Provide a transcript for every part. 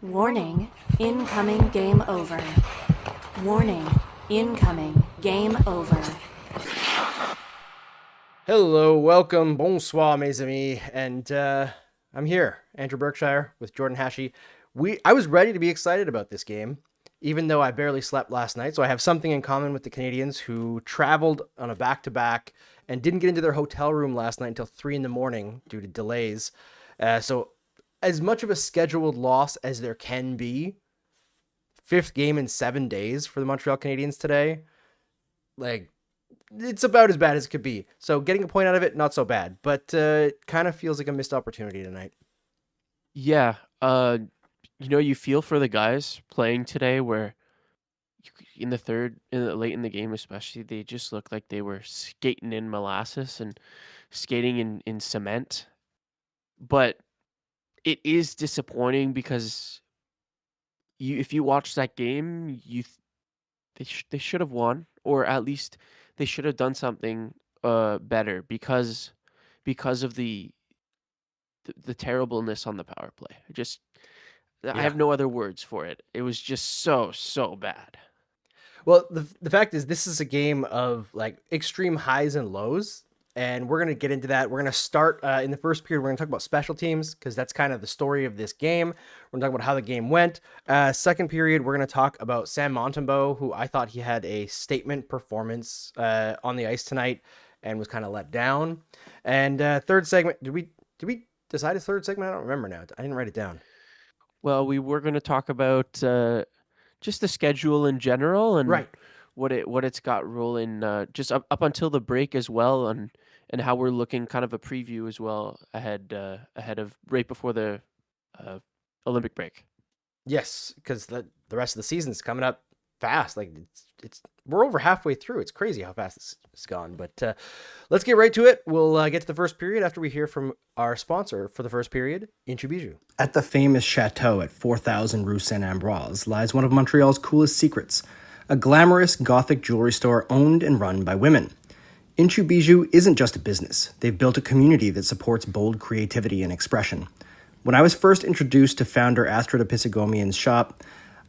Warning, incoming game over. Warning, incoming game over. Hello, welcome, bonsoir, mes amis, and I'm here, Andrew Berkshire with Jordan Hachey. I was ready to be excited about this game, even though I barely slept last night. So I have something in common with the Canadians who traveled on a back-to-back and didn't get into their hotel room last night until 3 in the morning due to delays. So as much of a scheduled loss as there can be, fifth game in 7 days for the Montreal Canadiens today, like it's about as bad as it could be. So getting a point out of it, not so bad, but it kind of feels like a missed opportunity tonight. Yeah, you feel for the guys playing today where in the late in the game especially, they just looked like they were skating in molasses and skating in cement. But it is disappointing because if you watch that game, they should have won, or at least they should have done something better because of the terribleness on the power play. I Yeah. have no other words for it. It was just so bad. Well, the fact is, this is a game of like extreme highs and lows, and we're gonna get into that. We're gonna start in the first period. We're gonna talk about special teams because that's kind of the story of this game. We're gonna talk about how the game went. Second period, we're gonna talk about Sam Montembeault, who I thought he had a statement performance on the ice tonight and was kind of let down. And third segment, did we decide a third segment? I don't remember now. I didn't write it down. Well, we were going to talk about just the schedule in general and Right. what it's got rolling just up until the break as well, and how we're looking, kind of a preview as well ahead of right before the uh, Olympic break. Yes, because the rest of the season's coming up fast. Like it's we're over halfway through. It's crazy how fast it's gone. But let's get right to it. We'll get to the first period after we hear from our sponsor for the first period, Inchu. At the famous chateau at 4000 Rue Saint Ambroise lies one of Montreal's coolest secrets, a glamorous Gothic jewelry store owned and run by women. Inchu Bijou isn't just a business. They've built a community that supports bold creativity and expression. When I was first introduced to founder Astrida Pisigomian's shop,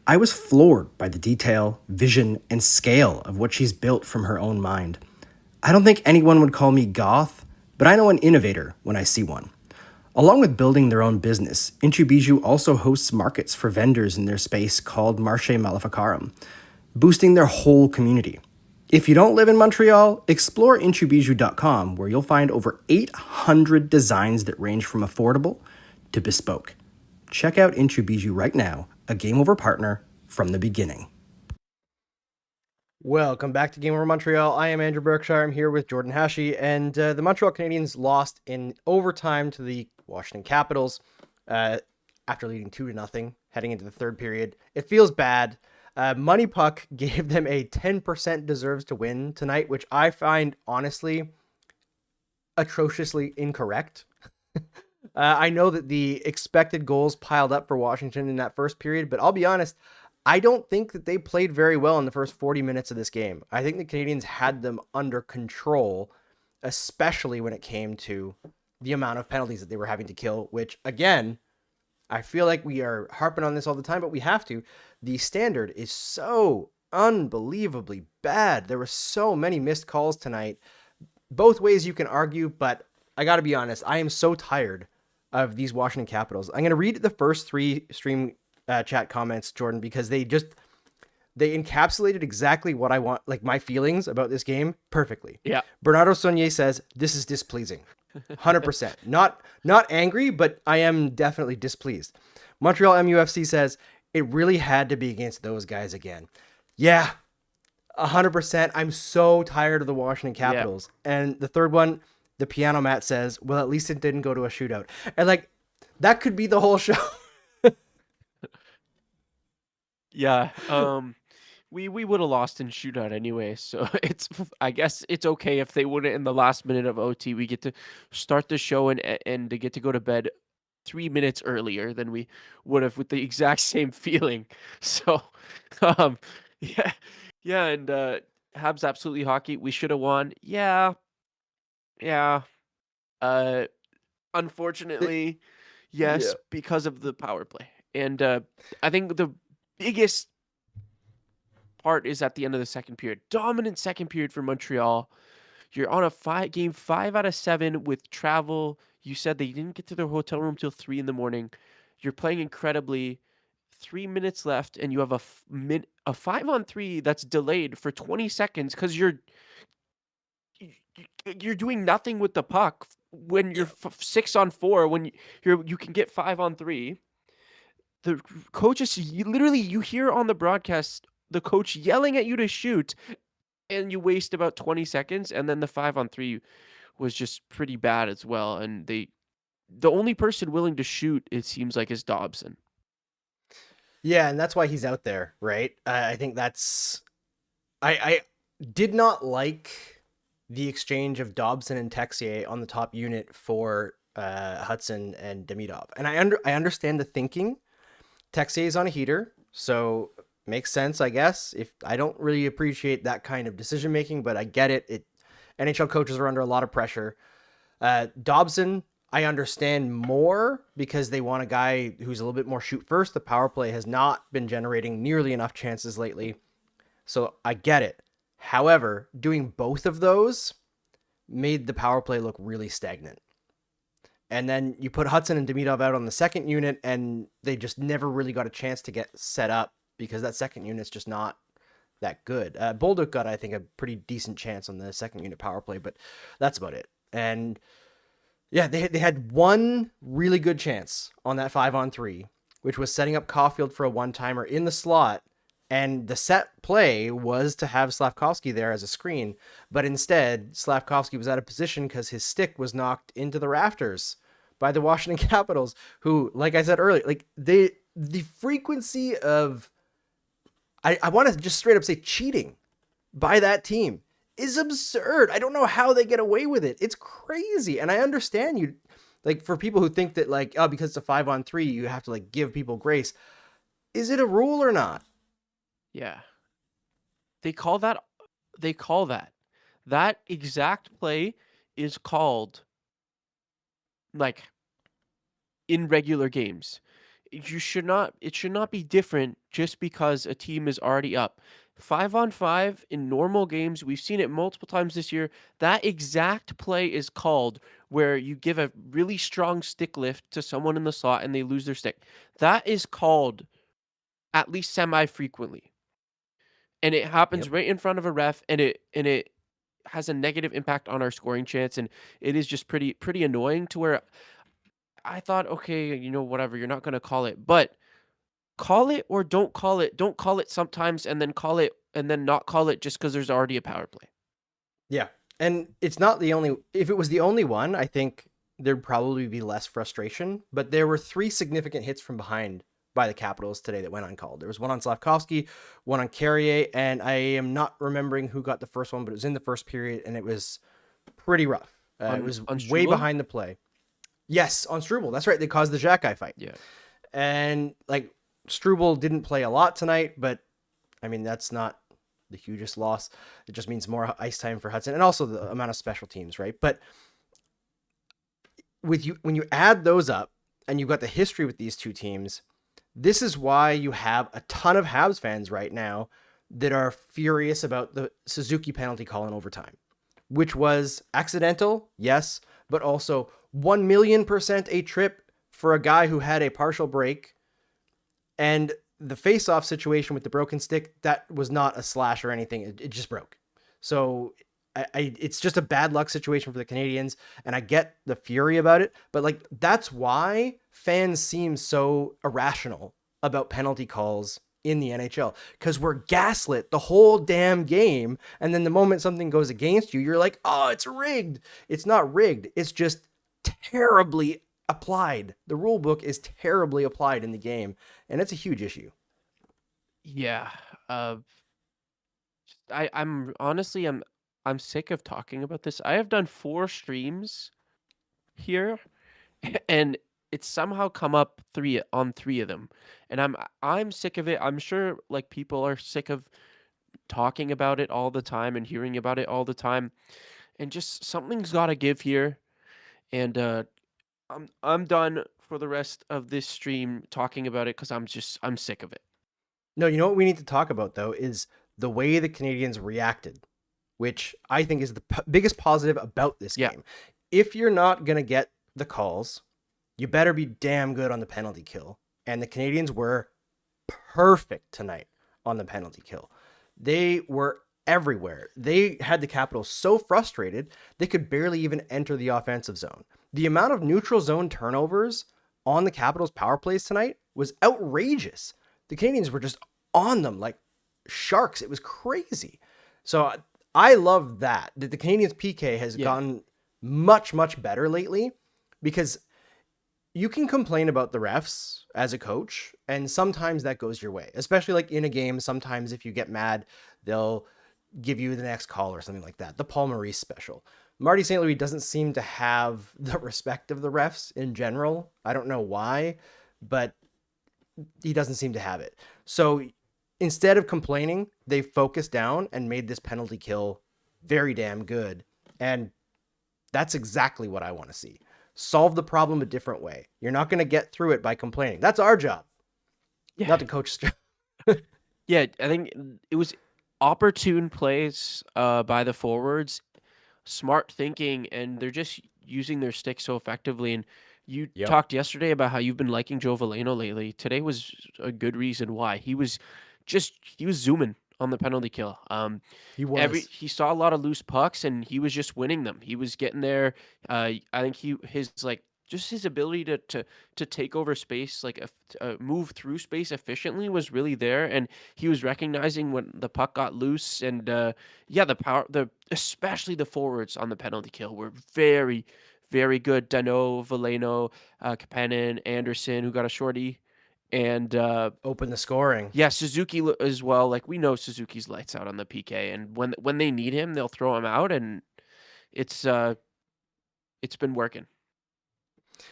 I was floored by the detail, vision, and scale of what she's built from her own mind. I don't think anyone would call me goth, but I know an innovator when I see one. Along with building their own business, Inchu Bijou also hosts markets for vendors in their space called Marché Maleficarum, boosting their whole community. If you don't live in Montreal, explore inchubijou.com, where you'll find over 800 designs that range from affordable to bespoke. Check out Inchu Bijou right now, a Game Over partner from the beginning. Welcome back to Game Over Montreal. I am Andrew Berkshire. I'm here with Jordan Hachey, and the Montreal Canadiens lost in overtime to the Washington Capitals after leading 2-0 heading into the third period. It feels bad. Money Puck gave them a 10% deserves to win tonight, which I find honestly atrociously incorrect. I know that the expected goals piled up for Washington in that first period, but I'll be honest, I don't think that they played very well in the first 40 minutes of this game. I think the Canadiens had them under control, especially when it came to the amount of penalties that they were having to kill, which, again, I feel like we are harping on this all the time, but we have to. The standard is so unbelievably bad. There were so many missed calls tonight. Both ways you can argue, but I got to be honest, I am so tired of these Washington Capitals. I'm going to read the first three stream chat comments, Jordan, because they encapsulated exactly what I want, like my feelings about this game perfectly. Yeah. Bernardo Saunier says, this is displeasing. 100%. Not angry, but I am definitely displeased. Montreal MUFC says, it really had to be against those guys again. Yeah, 100%. I'm so tired of the Washington Capitals. Yeah. And the third one, the Piano Mat says, well, at least it didn't go to a shootout. And like, that could be the whole show. Yeah. We would have lost in shootout anyway, so I guess it's okay if they wouldn't in the last minute of OT. We get to start the show and to get to go to bed 3 minutes earlier than we would have with the exact same feeling. So, yeah, yeah, and Habs absolutely hockey. We should have won. Yeah. Unfortunately, yes, because of the power play. And I think the biggest part is at the end of the second period. Dominant second period for Montreal. You're on a game 5 out of 7 with travel. You said they didn't get to their hotel room till 3 in the morning. You're playing incredibly. 3 minutes left, and you have a 5-on-3 that's delayed for 20 seconds because you're doing nothing with the puck when you're 6-on-4. When you can get 5-on-3. The coaches literally, you hear on the broadcast the coach yelling at you to shoot, and you waste about 20 seconds, and then the 5-on-3 was just pretty bad as well. And the only person willing to shoot, it seems like, is Dobson. Yeah, and that's why he's out there, right? I think that's. I did not like the exchange of Dobson and Texier on the top unit for Hudson and Demidov, and I understand the thinking. Texier is on a heater, so makes sense, I guess. If I don't really appreciate that kind of decision making, but I get it. NHL coaches are under a lot of pressure. Dobson, I understand more because they want a guy who's a little bit more shoot first. The power play has not been generating nearly enough chances lately. So I get it. However, doing both of those made the power play look really stagnant. And then you put Hudson and Demidov out on the second unit, and they just never really got a chance to get set up because that second unit's just not that good. Bolduc got, I think, a pretty decent chance on the second unit power play, but that's about it. And yeah, they had one really good chance on that 5-on-3, which was setting up Caulfield for a one-timer in the slot. And the set play was to have Slavkovsky there as a screen. But instead, Slavkovsky was out of position because his stick was knocked into the rafters by the Washington Capitals, who, like I said earlier, like the frequency of, I want to just straight up say cheating by that team is absurd. I don't know how they get away with it. It's crazy. And I understand you, like, for people who think that, like, oh, because it's a 5-on-3, you have to, like, give people grace. Is it a rule or not? Yeah. They call that. That exact play is called, like, in regular games. It should not be different just because a team is already up. 5-on-5 in normal games, we've seen it multiple times this year. That exact play is called where you give a really strong stick lift to someone in the slot and they lose their stick. That is called at least semi-frequently. And it happens right in front of a ref, and it has a negative impact on our scoring chance, and it is just pretty annoying to where I thought, okay, whatever, you're not going to call it, but call it or don't call it. Don't call it sometimes and then call it and then not call it just because there's already a power play. Yeah. And it's not the only, if it was the only one, I think there'd probably be less frustration, but there were 3 significant hits from behind by the Capitals today that went uncalled. There was one on Slavkovsky, one on Carrier, and I am not remembering who got the first one, but it was in the first period, and it was pretty rough. It was way behind the play. Yes, on Struble. That's right. They caused the Xhekaj fight. Yeah. And, like, Struble didn't play a lot tonight, but, I mean, that's not the hugest loss. It just means more ice time for Hudson, and also the amount of special teams, right? But when you add those up, and you've got the history with these two teams, this is why you have a ton of Habs fans right now that are furious about the Suzuki penalty call in overtime, which was accidental, yes, but also 1,000,000% a trip for a guy who had a partial break. And the face-off situation with the broken stick, that was not a slash or anything. It just broke. So it's just a bad luck situation for the Canadiens, and I get the fury about it, but, like, that's why fans seem so irrational about penalty calls in the NHL, because we're gaslit the whole damn game, and then the moment something goes against you, you're like, oh, it's rigged. It's not rigged. It's just terribly applied. The rule book is terribly applied in the game, and it's a huge issue. Yeah. I'm honestly, I'm sick of talking about this. I have done 4 streams here, and it's somehow come up 3 of them, and I'm sick of it. I'm sure, like, people are sick of talking about it all the time and hearing about it all the time, and just something's got to give here. And I'm done for the rest of this stream talking about it because I'm sick of it. No, you know what we need to talk about though is the way the Canadians reacted, which I think is the biggest positive about this Yeah. game. If you're not gonna get the calls, you better be damn good on the penalty kill. And the Canadians were perfect tonight on the penalty kill. They were everywhere. They had the Capitals so frustrated they could barely even enter the offensive zone. The amount of neutral zone turnovers on the Capitals power plays tonight was outrageous. The Canadians were just on them like sharks. It was crazy. So I love that the Canadians PK has gotten much, much better lately, because you can complain about the refs as a coach, and sometimes that goes your way, especially like in a game. Sometimes if you get mad, they'll give you the next call or something like that. The Paul Maurice special. Marty St. Louis doesn't seem to have the respect of the refs in general. I don't know why, but he doesn't seem to have it. So instead of complaining, they focused down and made this penalty kill very damn good. And that's exactly what I want to see. Solve the problem a different way. You're not going to get through it by complaining. That's our job, not the coach's job. Yeah, I think it was opportune plays by the forwards, smart thinking, and they're just using their stick so effectively. And you talked yesterday about how you've been liking Joe Veleno lately. Today was a good reason why. He was zooming on the penalty kill. He saw a lot of loose pucks and he was just winning them. He was getting there. I think his ability to take over space, like move through space efficiently, was really there, and he was recognizing when the puck got loose. And especially the forwards on the penalty kill were very, very good. Danault, Veleno, Kapanen, Anderson, who got a shorty, and Open the scoring. yeah, Suzuki as well. Like, we know Suzuki's lights out on the PK, and when they need him, they'll throw him out, and it's been working.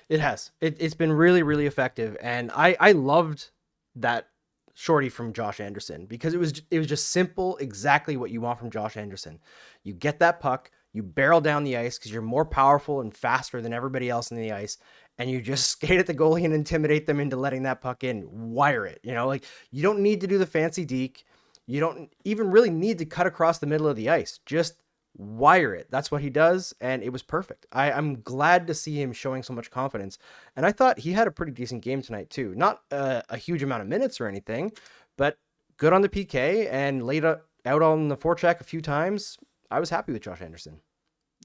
It has. It's been really, really effective, and I loved that shorty from Josh Anderson, because it was just simple, exactly what you want from Josh Anderson. You get that puck, you barrel down the ice because you're more powerful and faster than everybody else in the ice, and you just skate at the goalie and intimidate them into letting that puck in. Wire it. Like, you don't need to do the fancy deke. You don't even really need to cut across the middle of the ice. Just wire it. That's what he does, and it was perfect. I'm glad to see him showing so much confidence, and I thought he had a pretty decent game tonight too. Not a huge amount of minutes or anything, but good on the PK and laid out on the forecheck a few times. I was happy with Josh Anderson.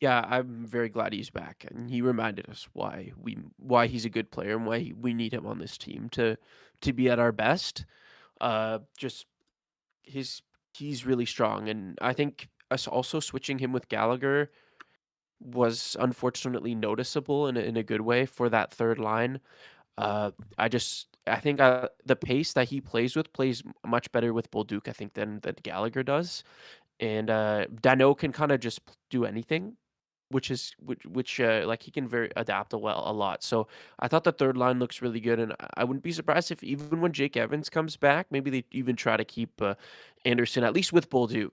Yeah, I'm very glad he's back, and he reminded us why he's a good player and why we need him on this team to be at our best. He's really strong, and I think us also switching him with Gallagher was unfortunately noticeable in a good way for that third line. I think the pace that he plays much better with Bolduc, I think, than Gallagher does. And Danault can kind of just do anything, which like, he can adapt a lot. So I thought the third line looks really good, and I wouldn't be surprised if even when Jake Evans comes back, maybe they even try to keep Anderson, at least with Bolduc,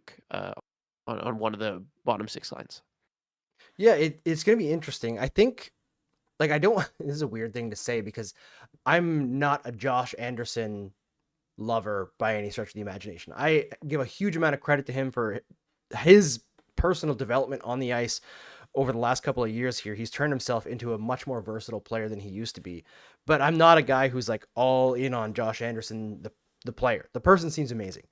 on one of the bottom six lines. Yeah, it's going to be interesting. I think, like, this is a weird thing to say because I'm not a Josh Anderson lover by any stretch of the imagination. I give a huge amount of credit to him for his personal development on the ice over the last couple of years here. He's turned himself into a much more versatile player than he used to be. But I'm not a guy who's like all in on Josh Anderson, the player. The person seems amazing.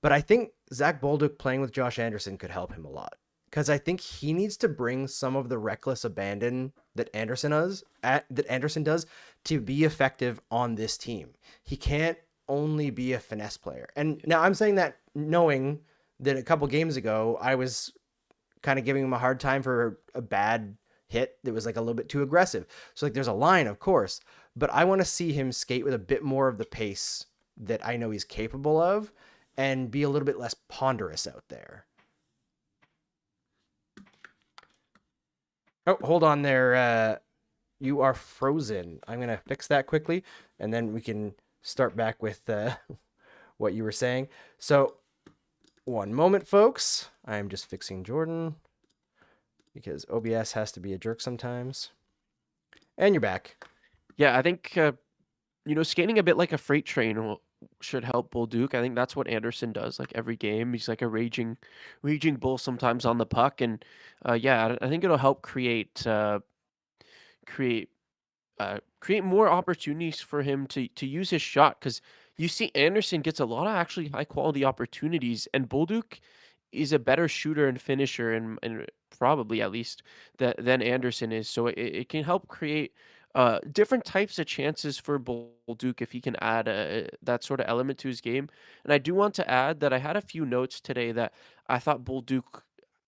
But I think Zach Bolduc playing with Josh Anderson could help him a lot, because I think he needs to bring some of the reckless abandon that Anderson does to be effective on this team. He can't only be a finesse player. And now I'm saying that knowing that a couple games ago I was kind of giving him a hard time for a bad hit that was like a little bit too aggressive. So, like, there's a line, of course, but I want to see him skate with a bit more of the pace that I know he's capable of and be a little bit less ponderous out there. Oh, hold on there. You are frozen. I'm going to fix that quickly, and then we can start back with what you were saying. So, one moment, folks. I'm just fixing Jordan because OBS has to be a jerk sometimes. And you're back. Yeah, I think skating a bit like a freight train should help Bolduc. I think that's what Anderson does. Like every game, he's like a raging bull sometimes on the puck, and yeah, I think it'll help create create more opportunities for him to use his shot because you see Anderson gets a lot of actually high quality opportunities, and Bolduc is a better shooter and finisher and probably at least than Anderson is. So it can help create different types of chances for Bolduc if he can add that sort of element to his game. And I do want to add that I had a few notes today that I thought Bolduc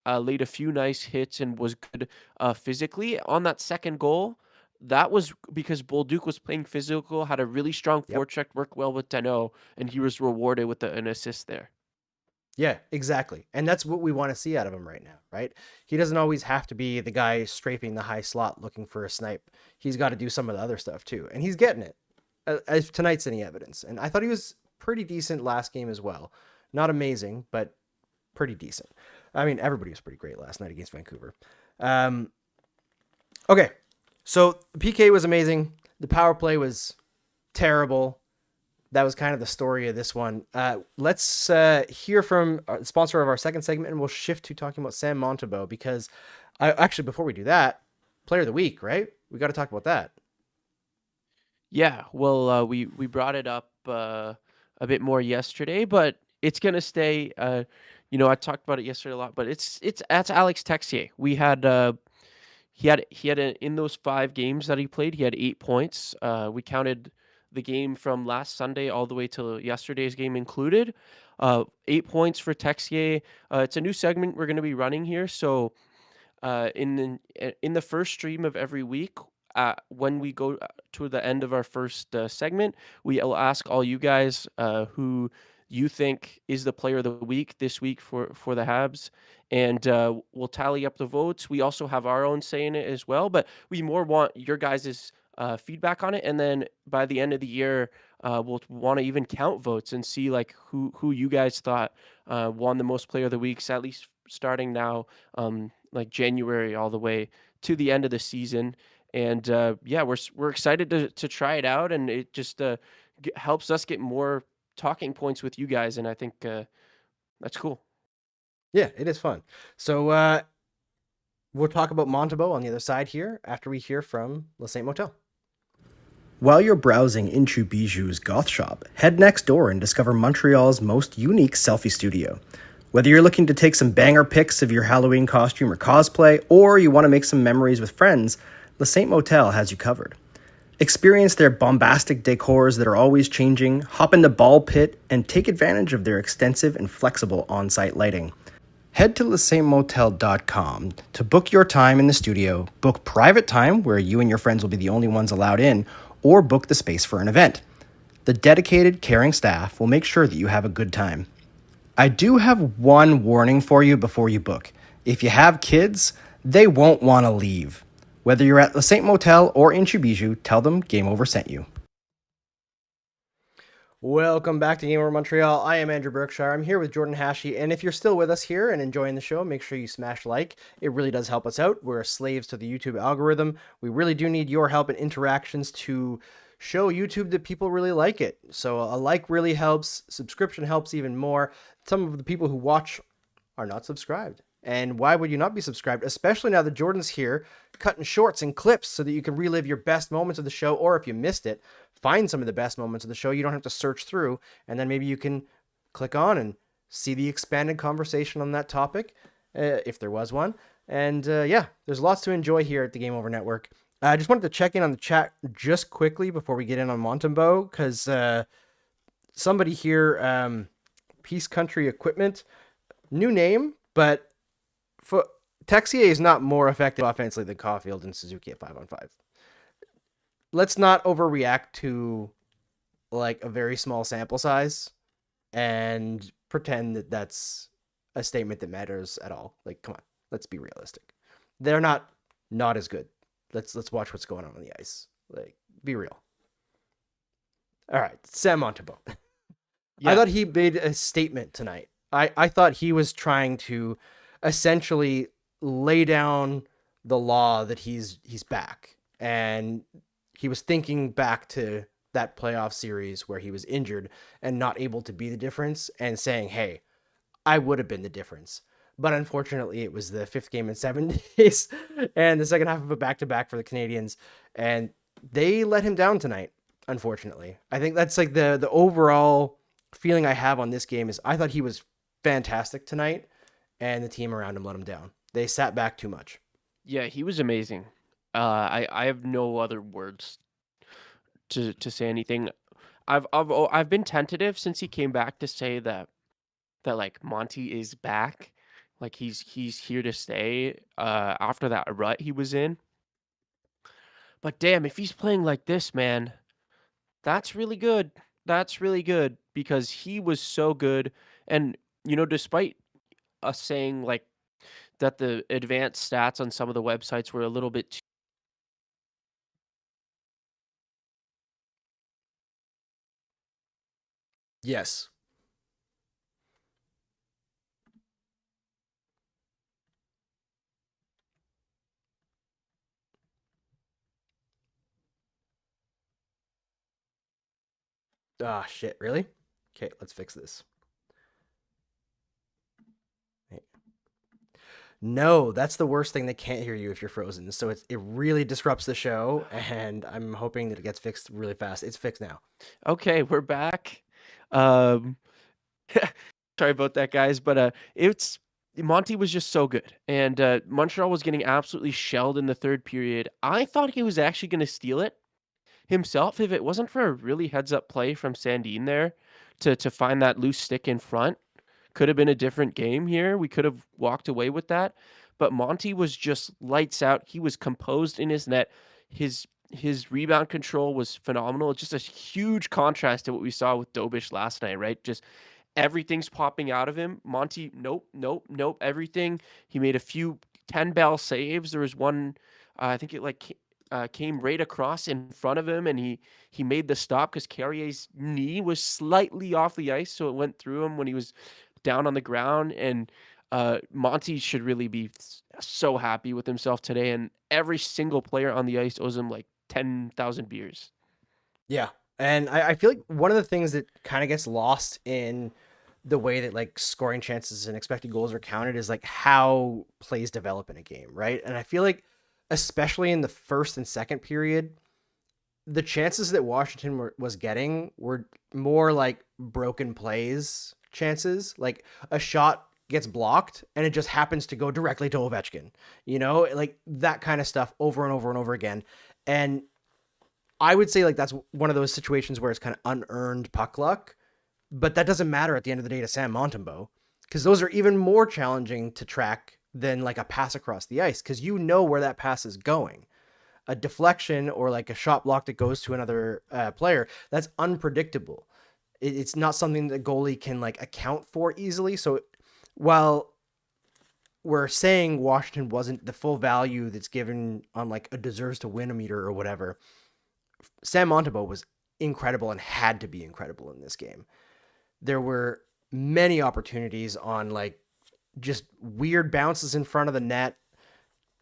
laid a few nice hits and was good physically on that second goal. That was because Bolduc was playing physical, had a really strong Yep. forecheck, worked well with Dano, and he was rewarded with an assist there. Yeah, exactly. And that's what we want to see out of him right now, right? He doesn't always have to be the guy strafing the high slot looking for a snipe. He's got to do some of the other stuff too. And he's getting it. As tonight's any evidence. And I thought he was pretty decent last game as well. Not amazing, but pretty decent. I mean, everybody was pretty great last night against Vancouver. Okay, so the PK was amazing. The power play was terrible. That was kind of the story of this one. Let's hear from the sponsor of our second segment, and we'll shift to talking about Sam Montembeault because actually, before we do that, player of the week, right? We got to talk about that. Yeah, well, we brought it up a bit more yesterday, but it's gonna stay. I talked about it yesterday a lot, but that's Alex Texier. In those 5 games that he played, he had 8 points. We counted the game from last Sunday all the way till yesterday's game included. 8 points for Texier. It's a new segment we're going to be running here. So in the first stream of every week, when we go to the end of our first segment, we will ask all you guys who you think is the player of the week this week for the Habs, and we'll tally up the votes. We also have our own say in it as well, but we more want your guys' feedback on it, and then by the end of the year, we'll want to even count votes and see like who you guys thought won the most player of the weeks, at least starting now, like January all the way to the end of the season. And yeah, we're excited to try it out, and it just helps us get more talking points with you guys, and I think that's cool. Yeah, it is fun. So we'll talk about Montembeault on the other side here after we hear from Le Saint Motel. While you're browsing into Bijou's goth shop, head next door and discover Montreal's most unique selfie studio. Whether you're looking to take some banger pics of your Halloween costume or cosplay, or you want to make some memories with friends, Le Saint Motel has you covered. Experience their bombastic decors that are always changing, hop in the ball pit, and take advantage of their extensive and flexible on-site lighting. Head to lesaintmotel.com to book your time in the studio, book private time where you and your friends will be the only ones allowed in, or book the space for an event. The dedicated, caring staff will make sure that you have a good time. I do have one warning for you before you book. If you have kids, they won't want to leave. Whether you're at Le Saint Motel or in Bijou, tell them Game Over sent you. Welcome back to Game Over Montreal. I am Andrew Berkshire. I'm here with Jordan Hachey, and if you're still with us here and enjoying the show, make sure you smash like. It really does help us out. We're slaves to the YouTube algorithm. We really do need your help and interactions to show YouTube that people really like it. So a like really helps. Subscription helps even more. Some of the people who watch are not subscribed. And why would you not be subscribed? Especially now that Jordan's here, cutting shorts and clips so that you can relive your best moments of the show, or if you missed it, find some of the best moments of the show. You don't have to search through, and then maybe you can click on and see the expanded conversation on that topic, if there was one. And yeah, there's lots to enjoy here at the Game Over Network. I just wanted to check in on the chat just quickly before we get in on Montembeault, because somebody here, Peace Country Equipment, new name, but Texier is not more effective offensively than Caulfield and Suzuki at 5-on-5. Let's not overreact to like a very small sample size and pretend that that's a statement that matters at all. Like, come on, let's be realistic. They're not as good. Let's watch what's going on the ice. Like, be real. All right, Sam Montembeault. Yeah. I thought he made a statement tonight. I thought he was trying to essentially lay down the law that he's back. And he was thinking back to that playoff series where he was injured and not able to be the difference and saying, hey, I would have been the difference. But unfortunately, it was the fifth game in 7 days and the second half of a back-to-back for the Canadiens. And they let him down tonight, unfortunately. I think that's like the overall feeling I have on this game is I thought he was fantastic tonight, and the team around him let him down. They sat back too much. Yeah, he was amazing. I have no other words to say anything. I've been tentative since he came back to say that like Monty is back, like he's here to stay. After that rut he was in, but damn, if he's playing like this, man, that's really good. That's really good because he was so good, and despite us saying like that the advanced stats on some of the websites were a little bit too. Yes. Ah, shit. Really? Okay, let's fix this. No, that's the worst thing. They can't hear you if you're frozen. So it really disrupts the show, and I'm hoping that it gets fixed really fast. It's fixed now. Okay, we're back. Um, sorry about that, guys, but it's Monty was just so good, and Montreal was getting absolutely shelled in the third period. I thought he was actually going to steal it himself if it wasn't for a really heads up play from Sandin there to find that loose stick in front. Could have been a different game here. We could have walked away with that. But Monty was just lights out. He was composed in his net. His rebound control was phenomenal. It's just a huge contrast to what we saw with Dobish last night, right? Just everything's popping out of him. Monty, nope, nope, nope, everything. He made a few 10-bell saves. There was one, I think it came right across in front of him, and he made the stop because Carrier's knee was slightly off the ice, so it went through him when he was down on the ground. And Monty should really be so happy with himself today, and every single player on the ice owes him like 10,000 beers. Yeah. And I feel like one of the things that kind of gets lost in the way that like scoring chances and expected goals are counted is like how plays develop in a game, right? And I feel like especially in the first and second period, the chances that Washington was getting were more like broken plays chances. Like a shot gets blocked and it just happens to go directly to Ovechkin, like that kind of stuff over and over and over again. And I would say like that's one of those situations where it's kind of unearned puck luck, but that doesn't matter at the end of the day to Sam Montembeault because those are even more challenging to track than like a pass across the ice because you know where that pass is going. A deflection or like a shot block that goes to another player, that's unpredictable. It's not something that goalie can like account for easily. So while we're saying Washington wasn't the full value that's given on like a deserves to win a meter or whatever, Sam Montembeault was incredible and had to be incredible in this game. There were many opportunities on like just weird bounces in front of the net,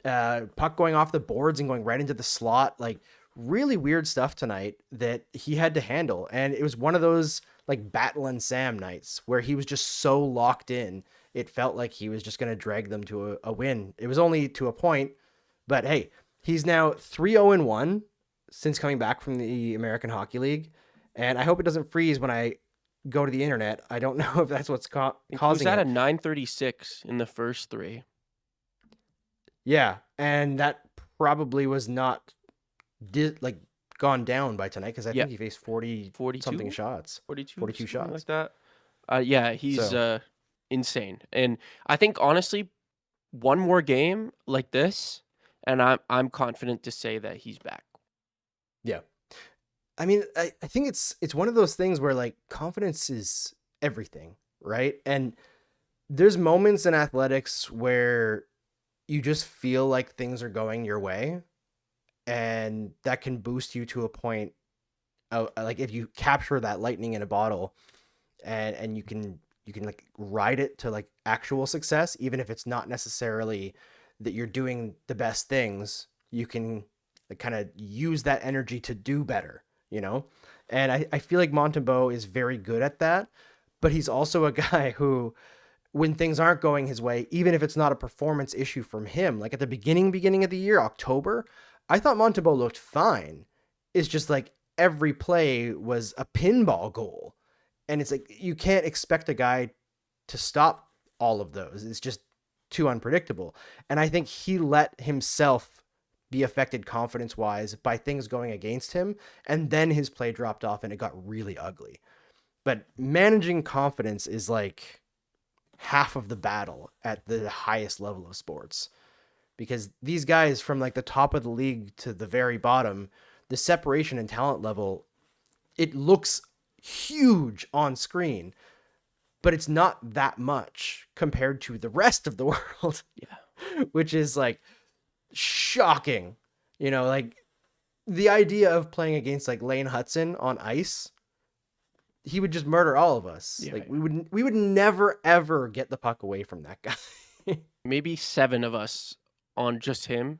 puck going off the boards and going right into the slot, like really weird stuff tonight that he had to handle. And it was one of those like Battle and Sam nights where he was just so locked in. It felt like he was just going to drag them to a win. It was only to a point, but hey, he's now 3-0-1 since coming back from the American Hockey League. And I hope it doesn't freeze when I go to the internet. I don't know if that's what's causing it. He was at a 936 in the first three. Yeah, and that probably was not gone down by tonight because I think he faced 40 something shots. 42 shots. Like that. Yeah, he's insane. And I think honestly, one more game like this, and I'm confident to say that he's back. Yeah. I mean, I think it's one of those things where like confidence is everything, right? And there's moments in athletics where you just feel like things are going your way, and that can boost you to a point of like if you capture that lightning in a bottle and you can like ride it to like actual success, even if it's not necessarily that you're doing the best things, you can like kind of use that energy to do better, And I feel like Montembeault is very good at that, but he's also a guy who, when things aren't going his way, even if it's not a performance issue from him, like at the beginning of the year, October, I thought Montembeault looked fine. It's just like every play was a pinball goal. And it's like, you can't expect a guy to stop all of those. It's just too unpredictable. And I think he let himself be affected confidence-wise by things going against him. And then his play dropped off and it got really ugly. But managing confidence is like half of the battle at the highest level of sports, because these guys from like the top of the league to the very bottom, the separation and talent level, it looks huge on screen, but it's not that much compared to the rest of the world. Yeah. Which is like shocking, like the idea of playing against like Lane Hudson on ice, he would just murder all of us. Yeah, like we would never ever get the puck away from that guy. Maybe 7 of us on just him.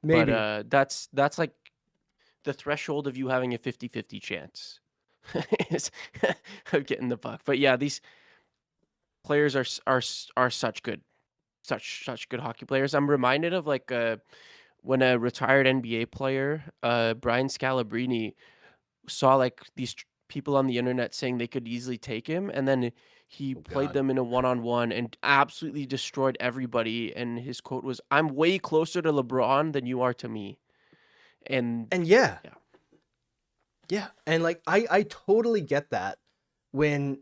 Maybe. But that's like the threshold of you having a 50-50 chance of getting the puck. But yeah, these players are such good hockey players. I'm reminded of like when a retired NBA player, Brian Scalabrine, saw like these people on the internet saying they could easily take him, and then he played God. them in a one-on-one and absolutely destroyed everybody. And his quote was, "I'm way closer to LeBron than you are to me." And yeah. And like I totally get that, when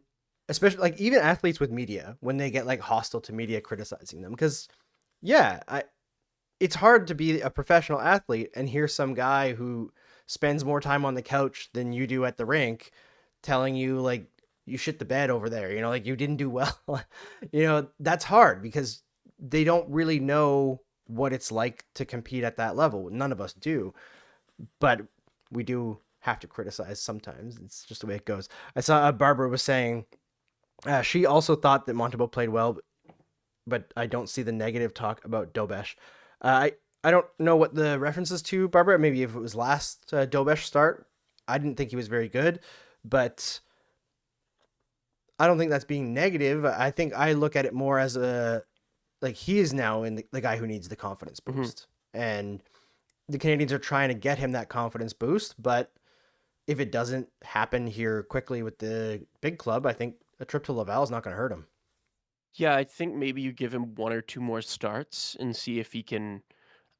especially like even athletes with media, when they get like hostile to media criticizing them, because it's hard to be a professional athlete and hear some guy who spends more time on the couch than you do at the rink telling you like you shit the bed over there, like you didn't do well. That's hard because they don't really know what it's like to compete at that level. None of us do, but we do have to criticize sometimes. It's just the way it goes. I saw Barbara was saying she also thought that Montembeault played well, but I don't see the negative talk about Dobesh. I don't know what the references to, Barbara. Maybe if it was last Dobesh start, I didn't think he was very good, but I don't think that's being negative. I think I look at it more as he is now in the guy who needs the confidence boost. And the Canadiens are trying to get him that confidence boost, but if it doesn't happen here quickly with the big club, I think a trip to Laval is not going to hurt him. Yeah, I think maybe you give him 1 or 2 more starts and see if he can,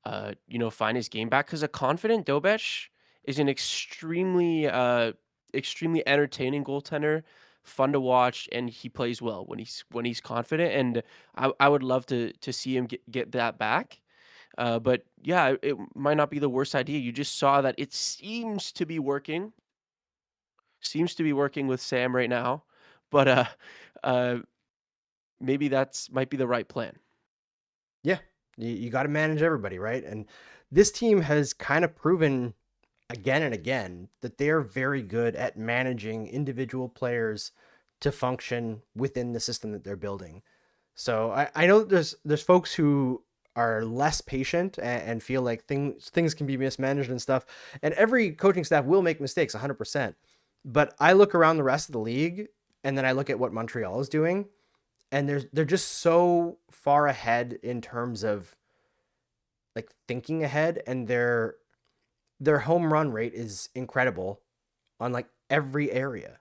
find his game back. Because a confident Dobesh is an extremely entertaining goaltender, fun to watch, and he plays well when he's confident. And I would love to see him get that back. But yeah, it might not be the worst idea. You just saw that it seems to be working. Seems to be working with Sam right now, but maybe might be the right plan. Yeah, you got to manage everybody, right? And this team has kind of proven again and again that they are very good at managing individual players to function within the system that they're building. So I know there's folks who are less patient and feel like things can be mismanaged and stuff. And every coaching staff will make mistakes 100%. But I look around the rest of the league and then I look at what Montreal is doing, and they're just so far ahead in terms of like thinking ahead, and their home run rate is incredible on like every area.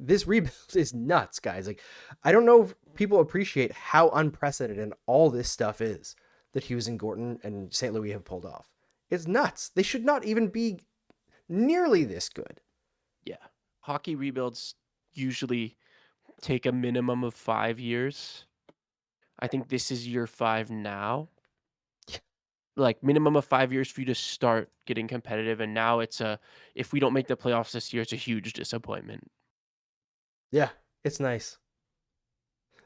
This rebuild is nuts, guys. Like, I don't know if people appreciate how unprecedented all this stuff is that Hughes and Gorton and St. Louis have pulled off. It's nuts. They should not even be nearly this good. Yeah. Hockey rebuilds usually take a minimum of 5 years. I think this is year 5 now. Like minimum of 5 years for you to start getting competitive. And now if we don't make the playoffs this year, it's a huge disappointment. Yeah, it's nice.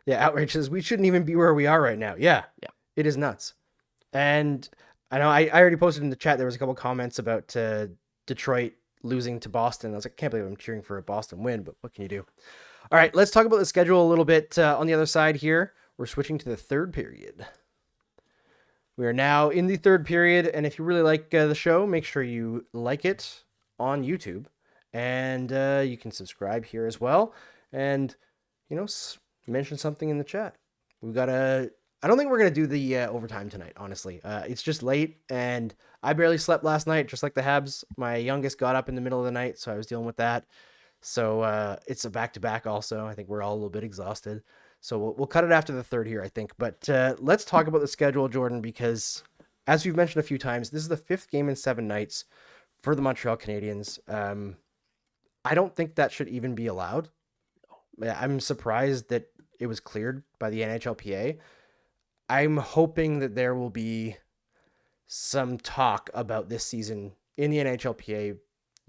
Yeah, outrage says we shouldn't even be where we are right now. Yeah. It is nuts. And I know I already posted in the chat, there was a couple comments about Detroit losing to Boston. I was like, I can't believe I'm cheering for a Boston win, but what can you do? All right, let's talk about the schedule a little bit on the other side here. We're switching to the third period. We are now in the third period, and if you really like the show, make sure you like it on YouTube, and you can subscribe here as well, and mention something in the chat. We've got a. I don't think we're gonna do the overtime tonight. Honestly, it's just late, and I barely slept last night, just like the Habs. My youngest got up in the middle of the night, so I was dealing with that. So it's a back-to-back. Also, I think we're all a little bit exhausted. So we'll cut it after the third here, I think. But let's talk about the schedule, Jordan, because as we've mentioned a few times, this is the 5th game in 7 nights for the Montreal Canadiens. I don't think that should even be allowed. I'm surprised that it was cleared by the NHLPA. I'm hoping that there will be some talk about this season in the NHLPA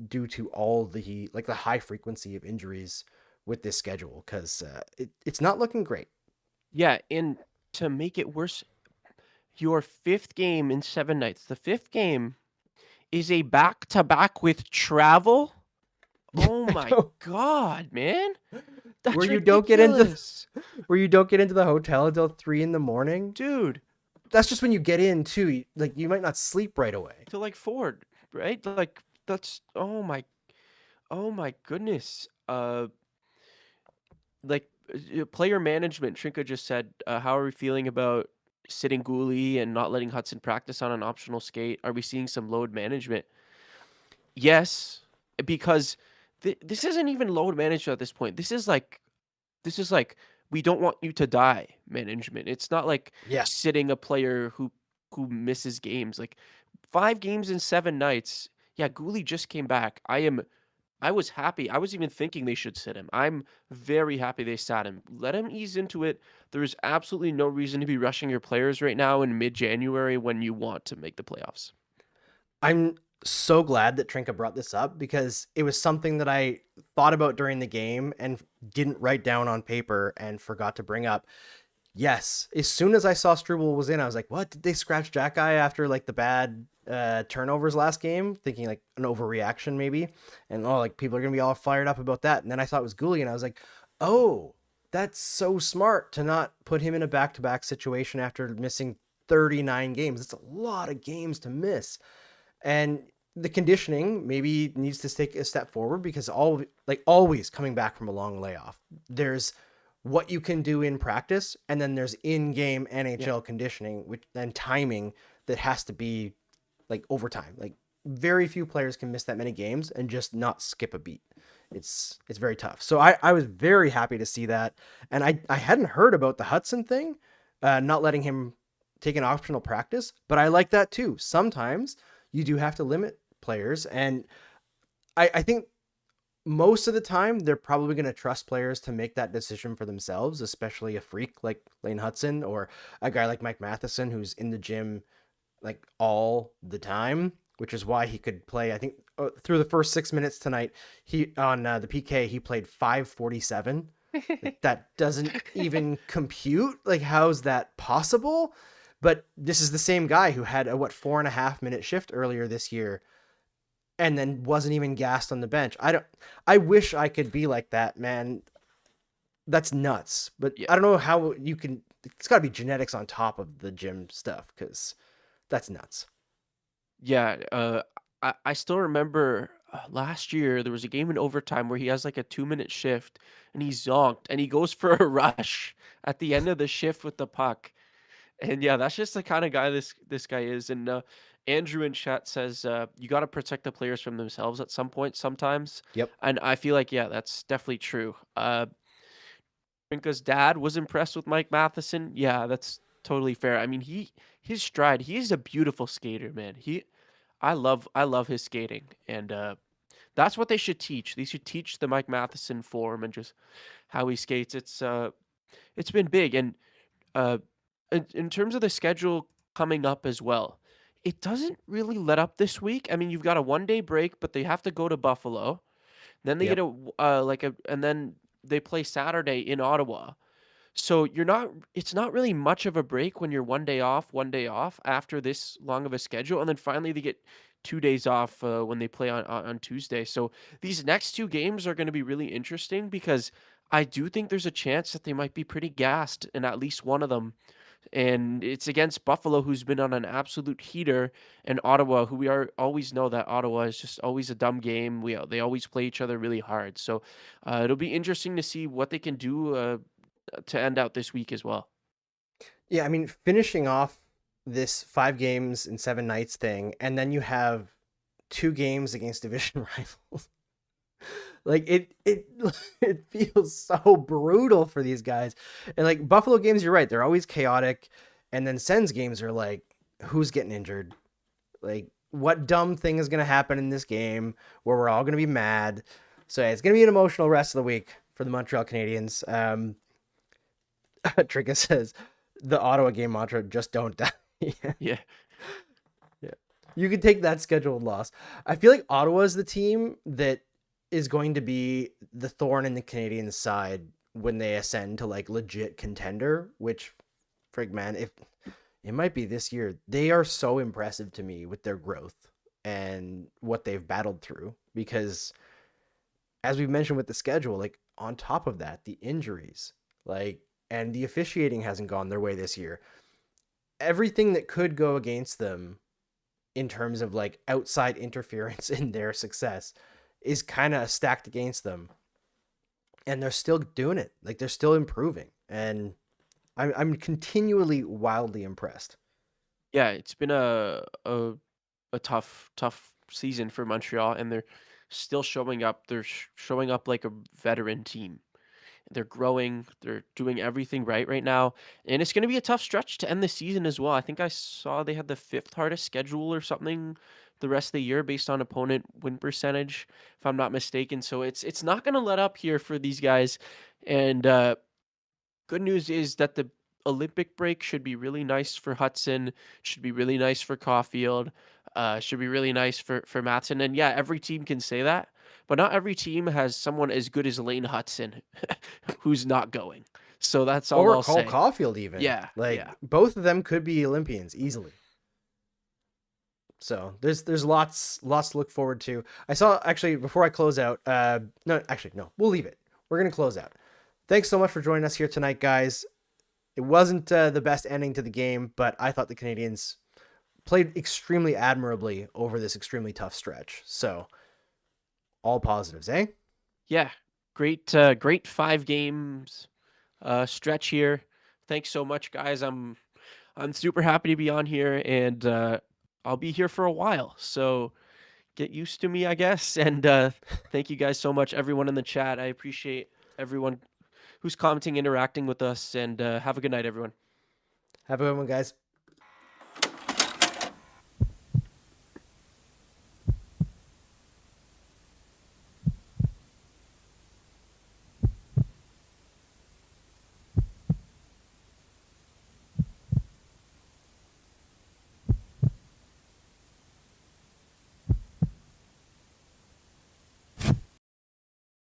due to all the high frequency of injuries with this schedule, because it's not looking great. Yeah, and to make it worse, your 5th game in 7 nights. The 5th game is a back-to-back with travel. Oh my God, man! That's where you ridiculous. don't get into the hotel until 3 a.m, dude. That's just when you get in too. Like, you might not sleep right away till like 4, right? Like, that's oh my goodness. Like, player management. Trinka just said, how are we feeling about sitting Gooley and not letting Hudson practice on an optional skate? Are we seeing some load management? Yes, because this isn't even load management at this point. This is like we don't want you to die management. It's not like sitting a player who misses games. Like 5 games in 7 nights. Yeah, Gooley just came back. I was happy. I was even thinking they should sit him. I'm very happy they sat him. Let him ease into it. There's absolutely no reason to be rushing your players right now in mid-January when you want to make the playoffs. I'm so glad that Trinka brought this up, because it was something that I thought about during the game and didn't write down on paper and forgot to bring up. Yes, as soon as I saw Struble was in, I was like, what? Did they scratch Jack Guy after like the bad turnovers last game? Thinking like an overreaction maybe. And like people are going to be all fired up about that. And then I thought it was Gooley, and I was like, oh, that's so smart to not put him in a back-to-back situation after missing 39 games. It's a lot of games to miss. And the conditioning maybe needs to take a step forward, because always coming back from a long layoff, there's what you can do in practice, and then there's in-game NHL conditioning, which then timing that has to be like overtime. Like, very few players can miss that many games and just not skip a beat. It's very tough. So I was very happy to see that. And I hadn't heard about the Hudson thing, not letting him take an optional practice, but I like that too. Sometimes you do have to limit players, and I think most of the time they're probably going to trust players to make that decision for themselves, especially a freak like Lane Hudson or a guy like Mike Matheson, who's in the gym like all the time, which is why he could play. I think through the first 6 minutes tonight, he on the PK, he played 5:47. Like, that doesn't even compute. Like, how's that possible? But this is the same guy who had a 4.5-minute shift earlier this year, and then wasn't even gassed on the bench. I wish I could be like that, man. That's nuts. But I don't know how you can. It's got to be genetics on top of the gym stuff, because that's nuts. Yeah, I still remember last year there was a game in overtime where he has like a 2-minute shift and he zonked and he goes for a rush at the end of the shift with the puck. And yeah, that's just the kind of guy this guy is. And Andrew in chat says you got to protect the players from themselves at some point sometimes. Yep. And I feel like, yeah, that's definitely true. Trinka's dad was impressed with Mike Matheson. Yeah, that's totally fair. I mean, his stride, he's a beautiful skater, man. I love his skating, and that's what they should teach. They should teach the Mike Matheson form and just how he skates. It's been big, and in terms of the schedule coming up as well, it doesn't really let up this week. I mean, you've got a 1-day break, but they have to go to Buffalo. Then they get and then they play Saturday in Ottawa. So it's not really much of a break when you're 1 day off after this long of a schedule. And then finally they get 2 days off when they play on Tuesday. So these next 2 games are going to be really interesting, because I do think there's a chance that they might be pretty gassed in at least one of them. And it's against Buffalo, who's been on an absolute heater, and Ottawa, who we are always know that Ottawa is just always a dumb game. They always play each other really hard. So it'll be interesting to see what they can do to end out this week as well. Yeah, I mean, finishing off this 5 games in 7 nights thing, and then you have 2 games against division rivals. Like it feels so brutal for these guys. And like Buffalo games, you're right, they're always chaotic. And then Sens games are like, who's getting injured? Like, what dumb thing is gonna happen in this game where we're all gonna be mad? So yeah, it's gonna be an emotional rest of the week for the Montreal Canadiens. Trika says the Ottawa game mantra, just don't die. Yeah. Yeah. You could take that scheduled loss. I feel like Ottawa is the team that is going to be the thorn in the Canadiens' side when they ascend to like legit contender, which frig man, if it might be this year. They are so impressive to me with their growth and what they've battled through, because as we've mentioned with the schedule, like on top of that, the injuries, like, and the officiating hasn't gone their way this year. Everything that could go against them in terms of like outside interference in their success is kind of stacked against them, and they're still doing it. Like, they're still improving, and I'm continually wildly impressed. Yeah, it's been a tough season for Montreal, and they're still showing up. They're showing up like a veteran team. They're growing. They're doing everything right now, and it's going to be a tough stretch to end the season as well. I think I saw they had the fifth hardest schedule or something the rest of the year based on opponent win percentage, if I'm not mistaken. So it's not going to let up here for these guys. And good news is that the Olympic break should be really nice for Hudson, should be really nice for Caulfield, should be really nice for Matson. And yeah, every team can say that, but not every team has someone as good as Lane Hudson who's not going. So that's all Or I'll Cole say. Caulfield even. Yeah, Like, yeah. both of them could be Olympians easily. So there's lots to look forward to. I saw, actually, before I close out, no, we'll leave it. We're gonna close out. Thanks so much for joining us here tonight, guys. It wasn't the best ending to the game, but I thought the Canadiens played extremely admirably over this extremely tough stretch. So all positives, eh? Yeah. Great 5 games stretch here. Thanks so much, guys. I'm super happy to be on here, and I'll be here for a while. So get used to me, I guess. And thank you guys so much, everyone in the chat. I appreciate everyone who's commenting, interacting with us, and have a good night, everyone. Have a good one, guys.